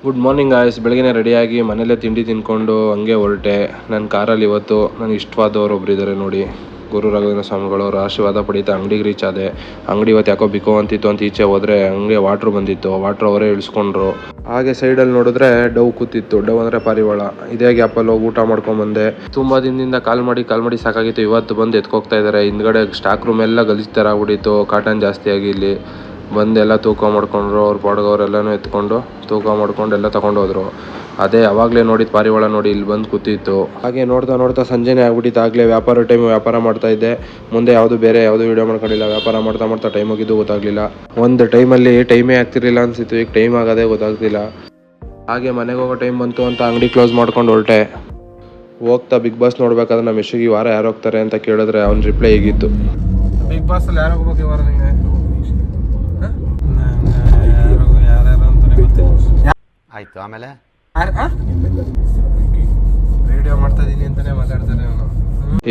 Good morning guys. ಬೆಳಗ್ಗೆ ರೆಡಿಯಾಗಿ ಮನೇಲೇ ತಿಂಡಿ ತಿಂದ್ಕೊಂಡು ಹಂಗೆ ಹೊರಟೆ. ನನ್ನ ಕಾರಲ್ಲಿ ಇವತ್ತು ನನಗೆ ಇಷ್ಟವಾದವರು ಒಬ್ರು ಇದ್ದಾರೆ ನೋಡಿ, ಗುರು ರಾಘವೇಂದ್ರ ಸ್ವಾಮಿಗಳು. ಅವರ ಆಶೀರ್ವಾದ ಪಡೀತಾ ಅಂಗಡಿಗೆ ರೀಚ್ ಆದೆ. ಅಂಗಡಿ ಇವತ್ತು ಯಾಕೋ ಬಿಕೋ ಅಂತಿತ್ತು ಅಂತ ಈಚೆ ಹೋದರೆ ಹಂಗೆ ವಾಟ್ರ್ ಬಂದಿತ್ತು. ವಾಟ್ರ್ ಅವರೇ ಇಳಿಸ್ಕೊಂಡ್ರು. ಹಾಗೆ ಸೈಡಲ್ಲಿ ನೋಡಿದ್ರೆ ಡವ್ ಕೂತಿತ್ತು. ಡವ್ ಅಂದರೆ ಪಾರಿವಾಳ. ಇದೇ ಗ್ಯಾಪಲ್ಲಿ ಹೋಗಿ ಊಟ ಮಾಡ್ಕೊಂಬಂದೆ. ತುಂಬ ದಿನದಿಂದ ಕಾಲ್ ಮಾಡಿ ಸಾಕಾಗಿತ್ತು. ಇವತ್ತು ಬಂದು ಎತ್ಕೋಗ್ತಾ ಇದ್ದಾರೆ. ಹಿಂದ್ಗಡೆ ಸ್ಟಾಕ್ ರೂಮ್ ಎಲ್ಲ ಗಲೀಜು ಥರ ಆಗ್ಬಿಟ್ಟಿತ್ತು. ಕಾಟನ್ ಜಾಸ್ತಿ ಆಗಿ ಇಲ್ಲಿ ಬಂದೆಲ್ಲ ತೂಕ ಮಾಡ್ಕೊಂಡ್ರು. ಅವ್ರ ಪಾಡ್ಗವ್ರೆಲ್ಲನೂ ಎತ್ಕೊಂಡು ತೂಕ ಮಾಡ್ಕೊಂಡು ಎಲ್ಲ ತಗೊಂಡು ಹೋದ್ರು. ಅದೇ ಅವಾಗಲೇ ನೋಡಿದ ಪಾರಿವಾಳ ನೋಡಿ ಇಲ್ಲಿ ಬಂದು ಕೂತಿತ್ತು. ಹಾಗೆ ನೋಡ್ತಾ ಸಂಜೆನೇ ಆಗ್ಬಿಟ್ಟಿತ್ತು. ಆಗಲೇ ವ್ಯಾಪಾರ ಮಾಡ್ತಾ ಇದ್ದೆ. ಮುಂದೆ ಬೇರೆ ಯಾವುದು ವೀಡಿಯೋ ಮಾಡ್ಕೊಂಡಿಲ್ಲ. ವ್ಯಾಪಾರ ಮಾಡ್ತಾ ಟೈಮ್ ಹೋಗಿದ್ದು ಗೊತ್ತಾಗಲಿಲ್ಲ. ಒಂದು ಟೈಮಲ್ಲಿ ಟೈಮೇ ಆಗ್ತಿರ್ಲಿಲ್ಲ ಅನಿಸಿತ್ತು. ಈಗ ಟೈಮ್ ಆಗೋದೇ ಗೊತ್ತಾಗ್ತಿಲ್ಲ. ಹಾಗೆ ಮನೆಗೆ ಹೋಗೋ ಟೈಮ್ ಬಂತು ಅಂತ ಅಂಗಡಿ ಕ್ಲೋಸ್ ಮಾಡ್ಕೊಂಡು ಹೊರಟೆ. ಹೋಗ್ತಾ ಬಿಗ್ ಬಾಸ್ ನೋಡ್ಬೇಕಾದ್ರೆ ನಮ್ಮ ಯಶಿಗೆ ಈ ವಾರ ಯಾರು ಹೋಗ್ತಾರೆ ಅಂತ ಕೇಳಿದ್ರೆ ಅವ್ನ ರಿಪ್ಲೈ ಹೀಗಿತ್ತು. ಬಿಗ್ ಬಾಸ್ ಅಲ್ಲಿ ಯಾರು ಹೋಗ್ಬೇಕು ಈ ವಾರ ನಿಂಗೆ? ಆಯ್ತು. ಆಮೇಲೆ ವಿಡಿಯೋ ಮಾಡ್ತಾ ಇದೀನಿ ಅಂತಾನೆ ಮಾತಾಡ್ತಾನೆ ಅವನು.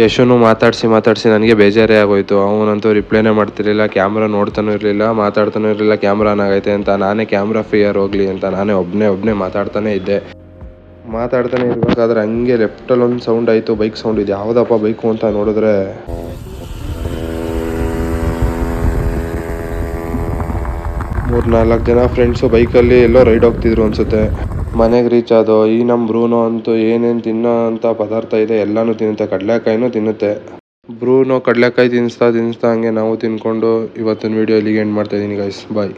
ಯಶುನು ಮಾತಾಡ್ಸಿ ನನಗೆ ಬೇಜಾರೇ ಆಗೋಯ್ತು. ಅವನಂತೂ ರಿಪ್ಲೈನೇ ಮಾಡ್ತಿರ್ಲಿಲ್ಲ, ಕ್ಯಾಮ್ರಾ ನೋಡ್ತಾನೂ ಇರಲಿಲ್ಲ, ಮಾತಾಡ್ತಾನೂ ಇರಲಿಲ್ಲ. ಕ್ಯಾಮ್ರಾ ಆನ್ ಆಗೈತೆ ಅಂತ ನಾನೇ ಕ್ಯಾಮ್ರಾ ಫಿಯರ್ ಹೋಗ್ಲಿ ಅಂತ ನಾನೇ ಒಬ್ಬನೇ ಮಾತಾಡ್ತಾನೆ ಇದ್ದೆ. ಮಾತಾಡ್ತಾನೆ ಇರ್ಬೇಕಾದ್ರೆ ಹಂಗೆ ಲೆಫ್ಟಲ್ಲಿ ಒಂದು ಸೌಂಡ್ ಆಯಿತು. Bike sound. ಇದು ಯಾವುದಪ್ಪ ಬೈಕು ಅಂತ ನೋಡಿದ್ರೆ 3-4 ಜನ ಫ್ರೆಂಡ್ಸು ಬೈಕಲ್ಲಿ ಎಲ್ಲೋ ರೈಡ್ ಹೋಗ್ತಿದ್ರು ಅನ್ಸುತ್ತೆ. ಮನೆಗೆ ರೀಚ್ ಆದೋ. ಈ ನಮ್ಮ ಬ್ರೂನೋ ಅಂತೂ ಏನೇನು ತಿನ್ನೋ ಅಂತ ಪದಾರ್ಥ ಇದೆ ಎಲ್ಲನೂ ತಿನ್ನುತ್ತೆ. ಕಡಲೆಕಾಯಿನೂ ತಿನ್ನುತ್ತೆ. ಬ್ರೂನೋ ಕಡಲೆಕಾಯಿ ತಿನ್ನಿಸ್ತಾ ಹಂಗೆ ನಾವು ತಿನ್ಕೊಂಡು ಇವತ್ತಿನ ವೀಡಿಯೋ ಇಲ್ಲಿಗೆ ಎಂಡ್ ಮಾಡ್ತಾಯಿದ್ದೀನಿ ಗಾಯ್ಸ್. ಬಾಯ್.